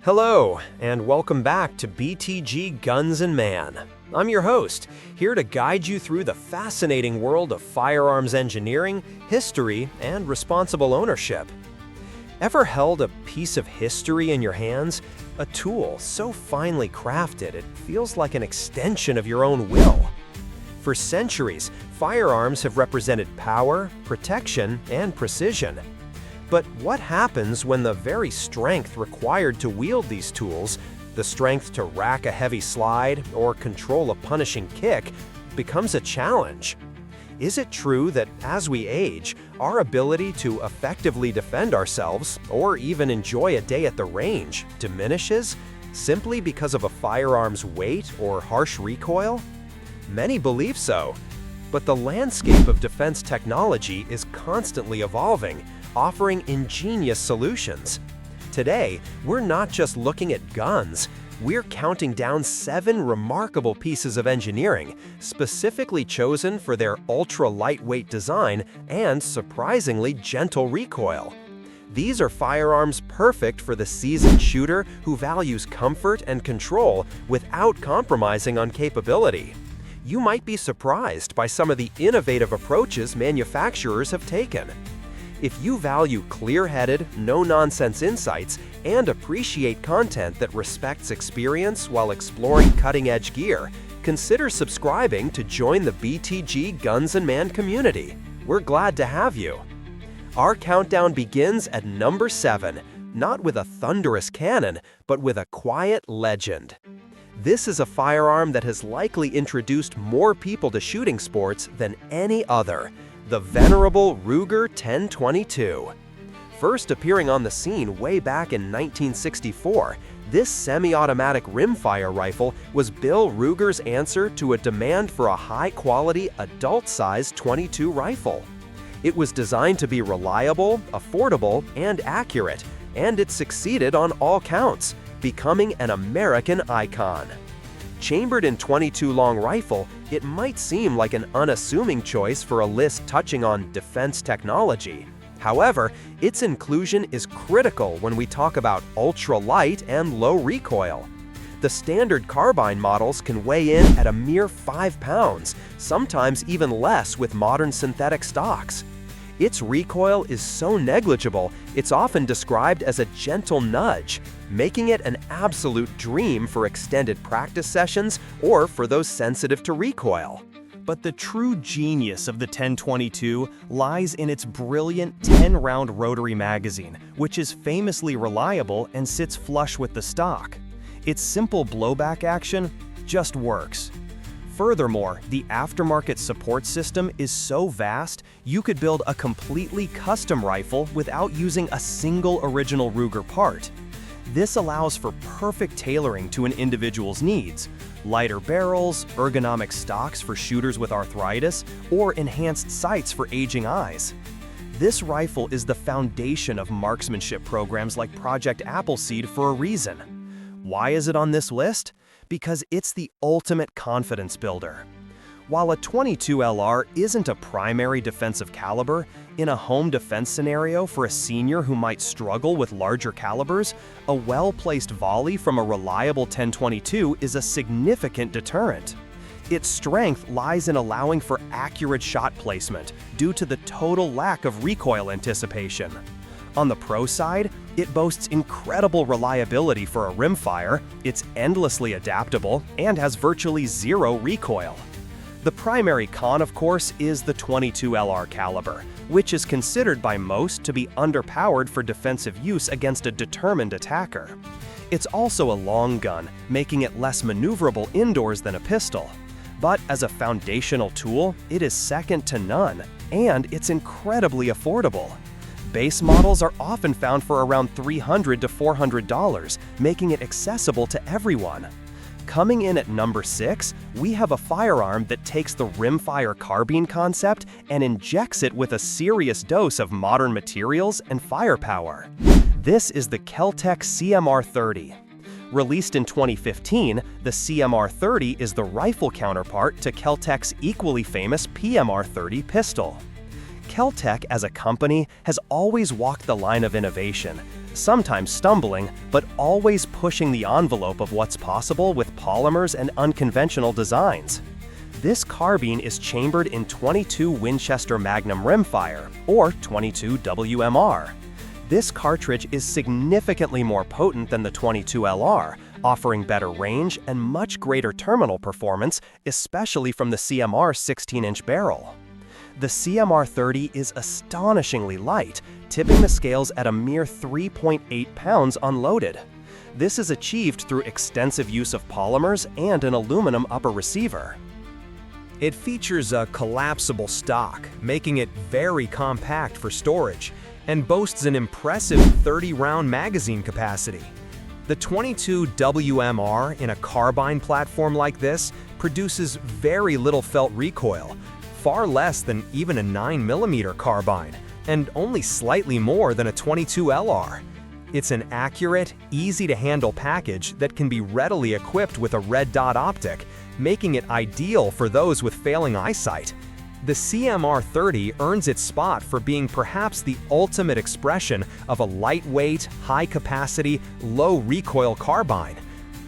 Hello, and welcome back to BTG GUNS MAN. I'm your host, here to guide you through the fascinating world of firearms engineering, history, and responsible ownership. Ever held a piece of history in your hands? A tool so finely crafted it feels like an extension of your own will. For centuries, firearms have represented power, protection, and precision. But what happens when the very strength required to wield these tools, the strength to rack a heavy slide or control a punishing kick, becomes a challenge? Is it true that as we age, our ability to effectively defend ourselves or even enjoy a day at the range diminishes simply because of a firearm's weight or harsh recoil? Many believe so, but the landscape of defense technology is constantly evolving, offering ingenious solutions. Today, we're not just looking at guns, we're counting down 7 remarkable pieces of engineering, specifically chosen for their ultra-lightweight design and surprisingly gentle recoil. These are firearms perfect for the seasoned shooter who values comfort and control without compromising on capability. You might be surprised by some of the innovative approaches manufacturers have taken. If you value clear-headed, no-nonsense insights and appreciate content that respects experience while exploring cutting-edge gear, consider subscribing to join the BTG GUNS MAN community. We're glad to have you. Our countdown begins at number 7, not with a thunderous cannon, but with a quiet legend. This is a firearm that has likely introduced more people to shooting sports than any other. The venerable Ruger 1022. First appearing on the scene way back in 1964, this semi-automatic rimfire rifle was Bill Ruger's answer to a demand for a high-quality, adult-sized .22 rifle. It was designed to be reliable, affordable, and accurate, and it succeeded on all counts, becoming an American icon. Chambered in .22 long rifle, it might seem like an unassuming choice for a list touching on defense technology. However, its inclusion is critical when we talk about ultra-light and low recoil. The standard carbine models can weigh in at a mere 5 pounds, sometimes even less with modern synthetic stocks. Its recoil is so negligible, it's often described as a gentle nudge, making it an absolute dream for extended practice sessions or for those sensitive to recoil. But the true genius of the 1022 lies in its brilliant 10-round rotary magazine, which is famously reliable and sits flush with the stock. Its simple blowback action just works. Furthermore, the aftermarket support system is so vast, you could build a completely custom rifle without using a single original Ruger part. This allows for perfect tailoring to an individual's needs: lighter barrels, ergonomic stocks for shooters with arthritis, or enhanced sights for aging eyes. This rifle is the foundation of marksmanship programs like Project Appleseed for a reason. Why is it on this list? Because it's the ultimate confidence builder. While a .22 LR isn't a primary defensive caliber, in a home defense scenario for a senior who might struggle with larger calibers, a well-placed volley from a reliable 1022 is a significant deterrent. Its strength lies in allowing for accurate shot placement due to the total lack of recoil anticipation. On the pro side, it boasts incredible reliability for a rimfire, it's endlessly adaptable, and has virtually zero recoil. The primary con, of course, is the .22 LR caliber, which is considered by most to be underpowered for defensive use against a determined attacker. It's also a long gun, making it less maneuverable indoors than a pistol. But as a foundational tool, it is second to none, and it's incredibly affordable. Base models are often found for around $300 to $400, making it accessible to everyone. Coming in at number 6, we have a firearm that takes the rimfire carbine concept and injects it with a serious dose of modern materials and firepower. This is the Kel-Tec CMR-30. Released in 2015, the CMR-30 is the rifle counterpart to Kel-Tec's equally famous PMR-30 pistol. Kel-Tec as a company has always walked the line of innovation, sometimes stumbling, but always pushing the envelope of what's possible with polymers and unconventional designs. This carbine is chambered in .22 Winchester Magnum rimfire, or .22 WMR. This cartridge is significantly more potent than the .22 LR, offering better range and much greater terminal performance, especially from the CMR 16-inch barrel. The CMR 30 is astonishingly light, tipping the scales at a mere 3.8 pounds unloaded. This is achieved through extensive use of polymers and an aluminum upper receiver. It features a collapsible stock, making it very compact for storage, and boasts an impressive 30-round magazine capacity. The .22 WMR in a carbine platform like this produces very little felt recoil, far less than even a 9mm carbine, and only slightly more than a .22 LR. It's an accurate, easy-to-handle package that can be readily equipped with a red dot optic, making it ideal for those with failing eyesight. The CMR 30 earns its spot for being perhaps the ultimate expression of a lightweight, high-capacity, low-recoil carbine.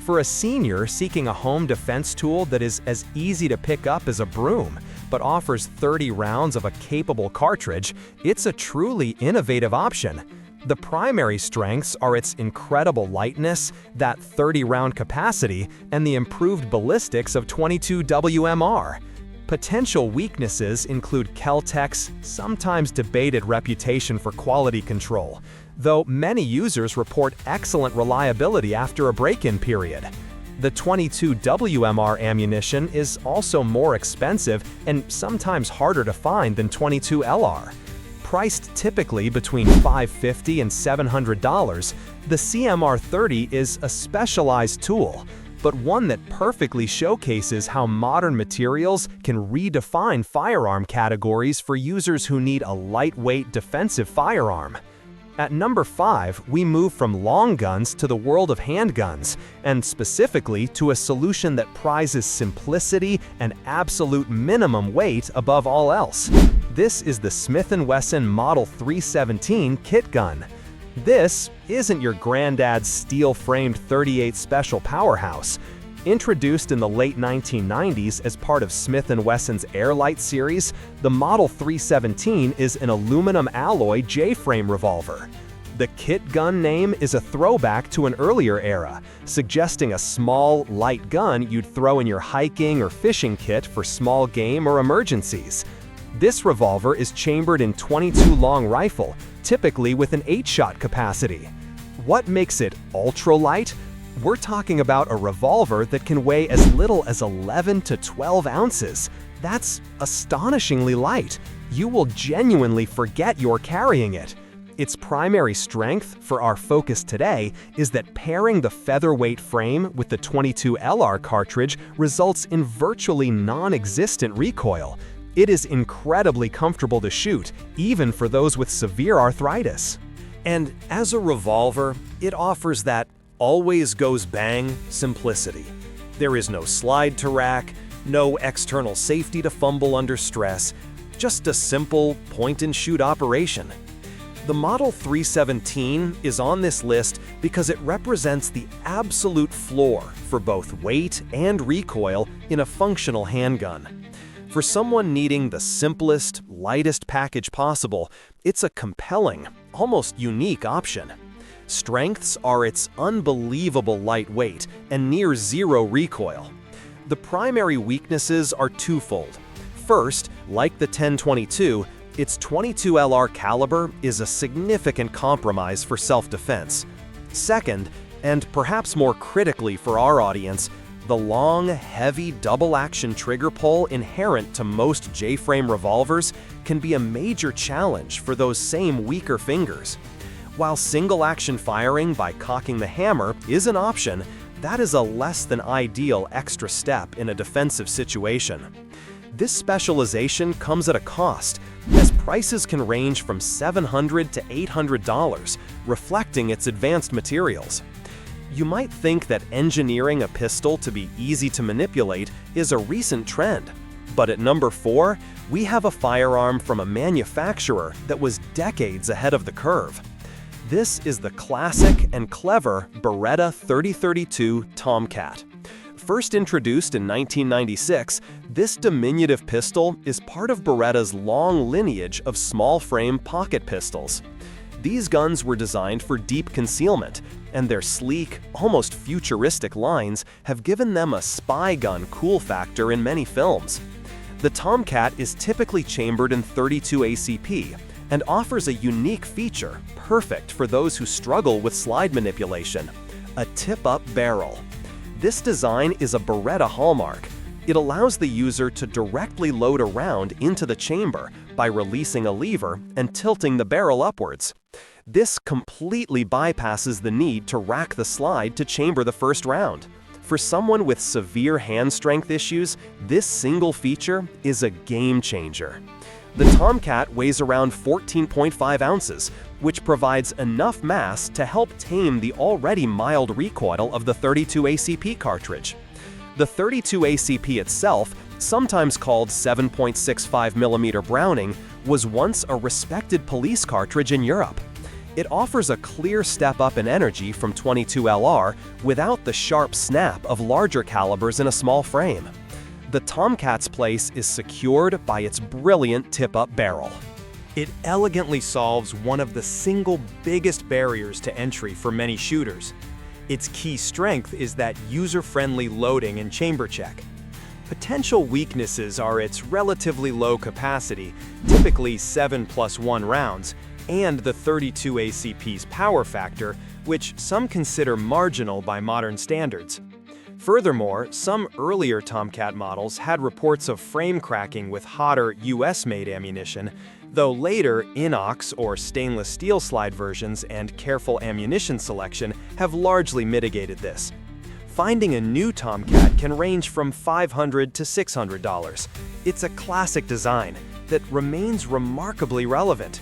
For a senior seeking a home defense tool that is as easy to pick up as a broom, but offers 30 rounds of a capable cartridge, it's a truly innovative option. The primary strengths are its incredible lightness, that 30-round capacity, and the improved ballistics of .22 WMR. Potential weaknesses include Kel-Tec's sometimes debated reputation for quality control, though many users report excellent reliability after a break-in period. The .22 WMR ammunition is also more expensive and sometimes harder to find than .22 LR. Priced typically between $550 and $700, the CMR 30 is a specialized tool, but one that perfectly showcases how modern materials can redefine firearm categories for users who need a lightweight defensive firearm. At number 5, we move from long guns to the world of handguns, and specifically to a solution that prizes simplicity and absolute minimum weight above all else. This is the Smith & Wesson Model 317 kit gun. This isn't your granddad's steel-framed .38 Special powerhouse. Introduced in the late 1990s as part of Smith & Wesson's Airlight series, the Model 317 is an aluminum alloy J-frame revolver. The kit gun name is a throwback to an earlier era, suggesting a small, light gun you'd throw in your hiking or fishing kit for small game or emergencies. This revolver is chambered in .22 long rifle, typically with an 8-shot capacity. What makes it ultra-light? We're talking about a revolver that can weigh as little as 11 to 12 ounces. That's astonishingly light. You will genuinely forget you're carrying it. Its primary strength, for our focus today, is that pairing the featherweight frame with the .22 LR cartridge results in virtually non-existent recoil. It is incredibly comfortable to shoot, even for those with severe arthritis. And as a revolver, it offers that always goes bang simplicity. There is no slide to rack, no external safety to fumble under stress, just a simple point-and-shoot operation. The Model 317 is on this list because it represents the absolute floor for both weight and recoil in a functional handgun. For someone needing the simplest, lightest package possible, it's a compelling, almost unique option. Strengths are its unbelievable lightweight and near zero recoil. The primary weaknesses are twofold. First, like the 1022, its .22 LR caliber is a significant compromise for self-defense. Second, and perhaps more critically for our audience, the long, heavy double-action trigger pull inherent to most J-frame revolvers can be a major challenge for those same weaker fingers. While single-action firing by cocking the hammer is an option, that is a less than ideal extra step in a defensive situation. This specialization comes at a cost, as prices can range from $700 to $800, reflecting its advanced materials. You might think that engineering a pistol to be easy to manipulate is a recent trend, but at number 4, we have a firearm from a manufacturer that was decades ahead of the curve. This is the classic and clever Beretta 3032 Tomcat. First introduced in 1996, this diminutive pistol is part of Beretta's long lineage of small-frame pocket pistols. These guns were designed for deep concealment, and their sleek, almost futuristic lines have given them a spy gun cool factor in many films. The Tomcat is typically chambered in 32 ACP and offers a unique feature perfect for those who struggle with slide manipulation: a tip-up barrel. This design is a Beretta hallmark. It allows the user to directly load a round into the chamber by releasing a lever and tilting the barrel upwards. This completely bypasses the need to rack the slide to chamber the first round. For someone with severe hand strength issues, this single feature is a game changer. The Tomcat weighs around 14.5 ounces, which provides enough mass to help tame the already mild recoil of the 32 ACP cartridge. The 32 ACP itself, sometimes called 7.65mm Browning, was once a respected police cartridge in Europe. It offers a clear step up in energy from 22 LR without the sharp snap of larger calibers in a small frame. The Tomcat's place is secured by its brilliant tip-up barrel. It elegantly solves one of the single biggest barriers to entry for many shooters. Its key strength is that user-friendly loading and chamber check. Potential weaknesses are its relatively low capacity, typically 7+1 rounds, and the 32 ACP's power factor, which some consider marginal by modern standards. Furthermore, some earlier Tomcat models had reports of frame cracking with hotter US-made ammunition, though later inox or stainless steel slide versions and careful ammunition selection have largely mitigated this. Finding a new Tomcat can range from $500 to $600. It's a classic design that remains remarkably relevant.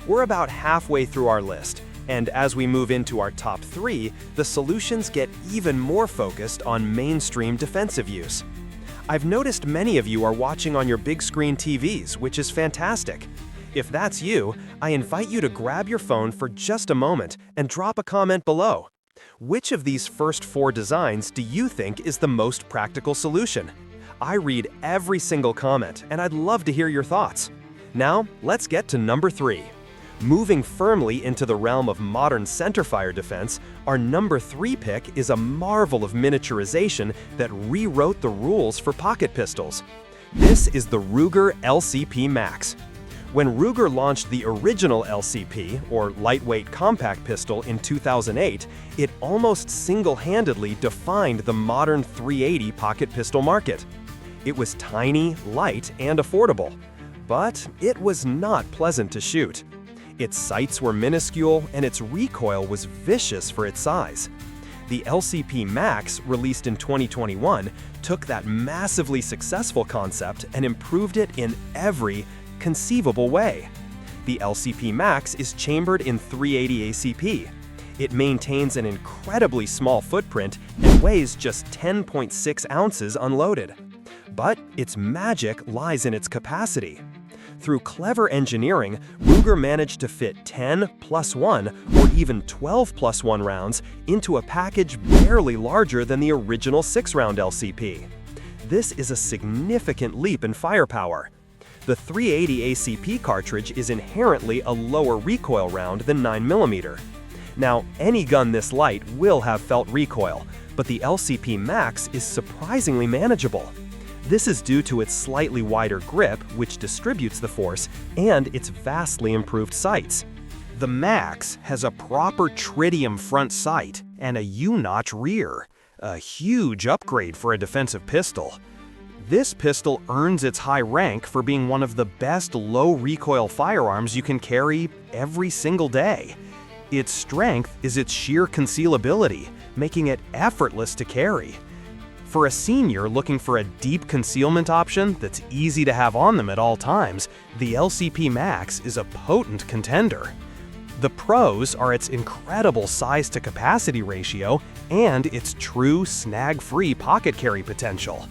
We're about halfway through our list, and as we move into our top 3, the solutions get even more focused on mainstream defensive use. I've noticed many of you are watching on your big screen TVs, which is fantastic. If that's you, I invite you to grab your phone for just a moment and drop a comment below. Which of these first 4 designs do you think is the most practical solution? I read every single comment, and I'd love to hear your thoughts. Now, let's get to number 3. Moving firmly into the realm of modern centerfire defense, our number 3 pick is a marvel of miniaturization that rewrote the rules for pocket pistols. This is the Ruger LCP Max. When Ruger launched the original LCP, or lightweight compact pistol, in 2008, it almost single-handedly defined the modern .380 pocket pistol market. It was tiny, light, and affordable. But it was not pleasant to shoot. Its sights were minuscule, and its recoil was vicious for its size. The LCP Max, released in 2021, took that massively successful concept and improved it in every conceivable way. The LCP Max is chambered in 380 ACP. It maintains an incredibly small footprint and weighs just 10.6 ounces unloaded. But its magic lies in its capacity. Through clever engineering, Ruger managed to fit 10+1 or even 12+1 rounds into a package barely larger than the original 6-round LCP. This is a significant leap in firepower. The 380 ACP cartridge is inherently a lower recoil round than 9mm. Now, any gun this light will have felt recoil, but the LCP Max is surprisingly manageable. This is due to its slightly wider grip, which distributes the force, and its vastly improved sights. The Max has a proper tritium front sight and a U-notch rear, a huge upgrade for a defensive pistol. This pistol earns its high rank for being one of the best low-recoil firearms you can carry every single day. Its strength is its sheer concealability, making it effortless to carry. For a senior looking for a deep concealment option that's easy to have on them at all times, the LCP Max is a potent contender. The pros are its incredible size-to-capacity ratio and its true snag-free pocket carry potential.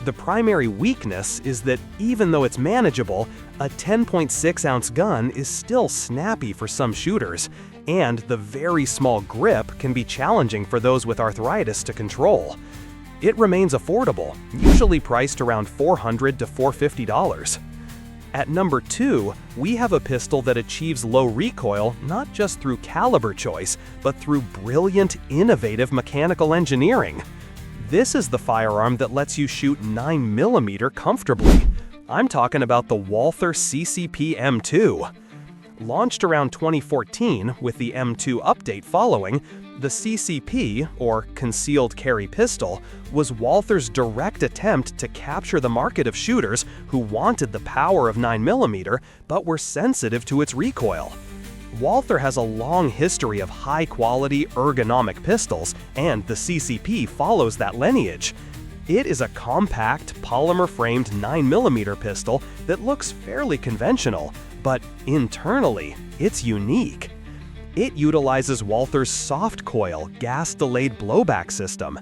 The primary weakness is that even though it's manageable, a 10.6-ounce gun is still snappy for some shooters, And the very small grip can be challenging for those with arthritis to control. It remains affordable, usually priced around $400 to $450. At number 2, we have a pistol that achieves low recoil not just through caliber choice, but through brilliant, innovative mechanical engineering. This is the firearm that lets you shoot 9mm comfortably. I'm talking about the Walther CCP M2. Launched around 2014 with the M2 update following, the CCP, or Concealed Carry Pistol, was Walther's direct attempt to capture the market of shooters who wanted the power of 9mm but were sensitive to its recoil. Walther has a long history of high-quality, ergonomic pistols, and the CCP follows that lineage. It is a compact, polymer-framed 9mm pistol that looks fairly conventional, but internally, it's unique. It utilizes Walther's soft coil, gas-delayed blowback system.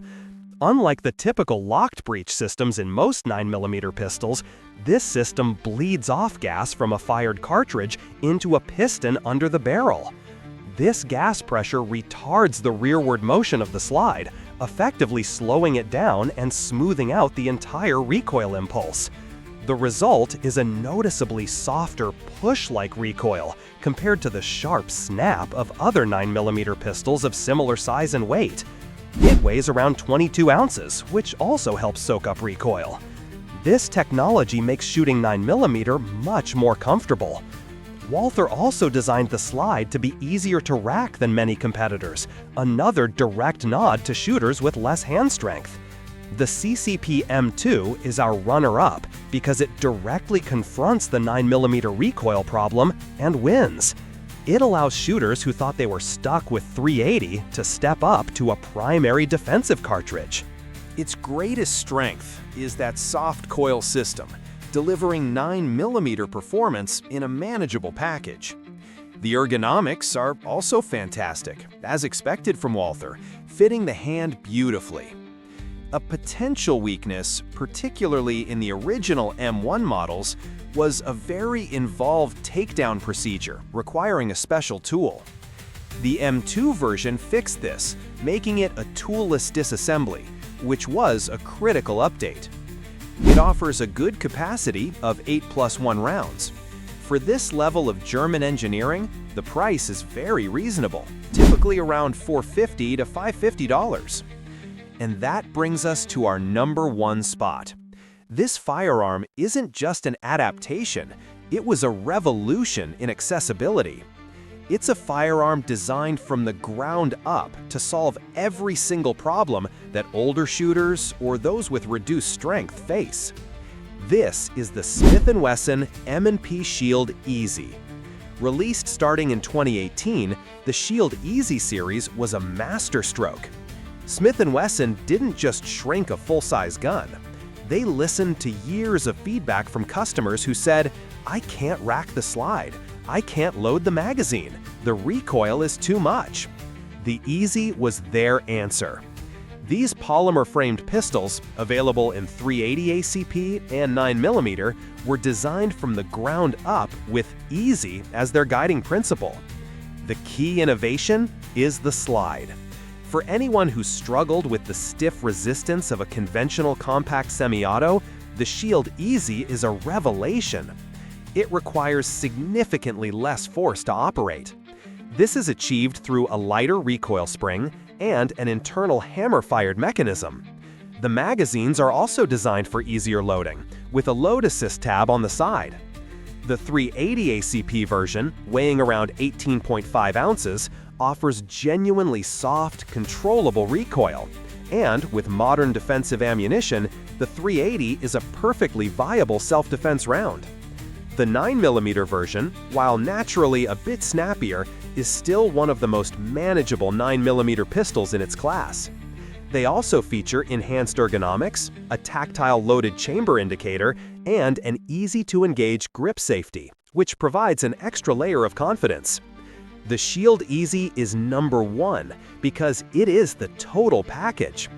Unlike the typical locked breech systems in most 9mm pistols, this system bleeds off gas from a fired cartridge into a piston under the barrel. This gas pressure retards the rearward motion of the slide, effectively slowing it down and smoothing out the entire recoil impulse. The result is a noticeably softer, push-like recoil compared to the sharp snap of other 9mm pistols of similar size and weight. It weighs around 22 ounces, which also helps soak up recoil. This technology makes shooting 9mm much more comfortable. Walther also designed the slide to be easier to rack than many competitors, another direct nod to shooters with less hand strength. The CCP M2 is our runner-up because it directly confronts the 9mm recoil problem and wins. It allows shooters who thought they were stuck with .380 to step up to a primary defensive cartridge. Its greatest strength is that soft coil system, delivering 9mm performance in a manageable package. The ergonomics are also fantastic, as expected from Walther, fitting the hand beautifully. A potential weakness, particularly in the original M1 models, was a very involved takedown procedure requiring a special tool. The M2 version fixed this, making it a toolless disassembly, which was a critical update. It offers a good capacity of 8+1 rounds. For this level of German engineering, the price is very reasonable, typically around $450 to $550. And that brings us to our number 1 spot. This firearm isn't just an adaptation, it was a revolution in accessibility. It's a firearm designed from the ground up to solve every single problem that older shooters or those with reduced strength face. This is the Smith & Wesson M&P Shield EZ. Released starting in 2018, the Shield EZ series was a masterstroke. Smith & Wesson didn't just shrink a full-size gun. They listened to years of feedback from customers who said, "I can't rack the slide. I can't load the magazine. The recoil is too much." The EZ was their answer. These polymer-framed pistols, available in .380 ACP and 9mm, were designed from the ground up with EZ as their guiding principle. The key innovation is the slide. For anyone who struggled with the stiff resistance of a conventional compact semi-auto, the Shield EZ is a revelation. It requires significantly less force to operate. This is achieved through a lighter recoil spring and an internal hammer-fired mechanism. The magazines are also designed for easier loading, with a load assist tab on the side. The .380 ACP version, weighing around 18.5 ounces, offers genuinely soft, controllable recoil. And with modern defensive ammunition, the .380 is a perfectly viable self-defense round. The 9mm version, while naturally a bit snappier, is still one of the most manageable 9mm pistols in its class. They also feature enhanced ergonomics, a tactile loaded chamber indicator, and an easy-to-engage grip safety, which provides an extra layer of confidence. The Shield EZ is number 1 because it is the total package.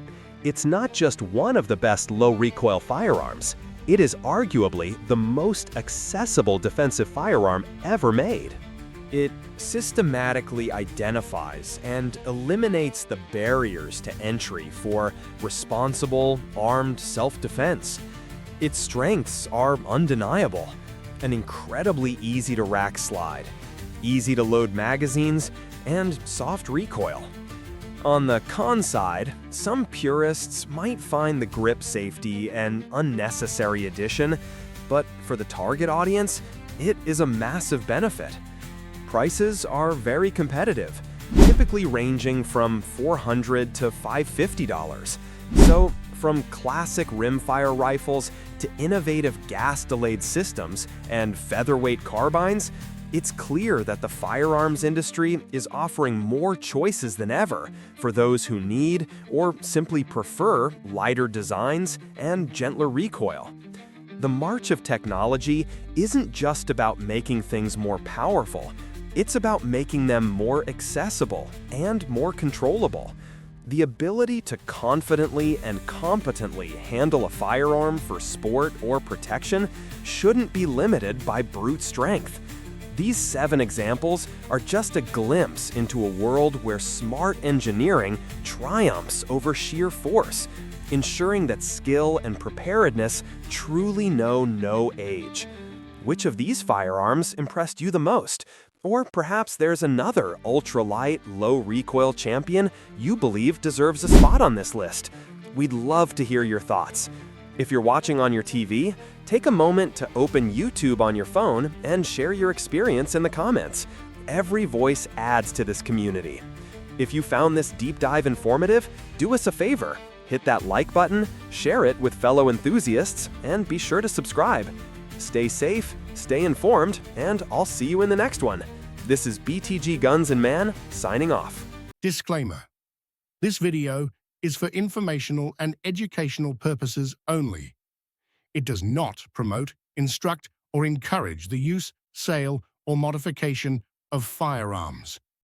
It's not just one of the best low-recoil firearms, it is arguably the most accessible defensive firearm ever made. It systematically identifies and eliminates the barriers to entry for responsible, armed self-defense. Its strengths are undeniable. An incredibly easy-to-rack slide, easy-to-load magazines, and soft recoil. On the con side, some purists might find the grip safety an unnecessary addition, but for the target audience, it is a massive benefit. Prices are very competitive, typically ranging from $400 to $550. So, from classic rimfire rifles to innovative gas-delayed systems and featherweight carbines, it's clear that the firearms industry is offering more choices than ever for those who need or simply prefer lighter designs and gentler recoil. The march of technology isn't just about making things more powerful. It's about making them more accessible and more controllable. The ability to confidently and competently handle a firearm for sport or protection shouldn't be limited by brute strength. These 7 examples are just a glimpse into a world where smart engineering triumphs over sheer force, ensuring that skill and preparedness truly know no age. Which of these firearms impressed you the most? Or perhaps there's another ultralight, low-recoil champion you believe deserves a spot on this list. We'd love to hear your thoughts. If you're watching on your TV, take a moment to open YouTube on your phone and share your experience in the comments. Every voice adds to this community. If you found this deep dive informative, do us a favor. Hit that like button, share it with fellow enthusiasts, and be sure to subscribe. Stay safe, stay informed, and I'll see you in the next one. This is BTG Guns Man, signing off. Disclaimer. This video is for informational and educational purposes only. It does not promote, instruct, or encourage the use, sale, or modification of firearms.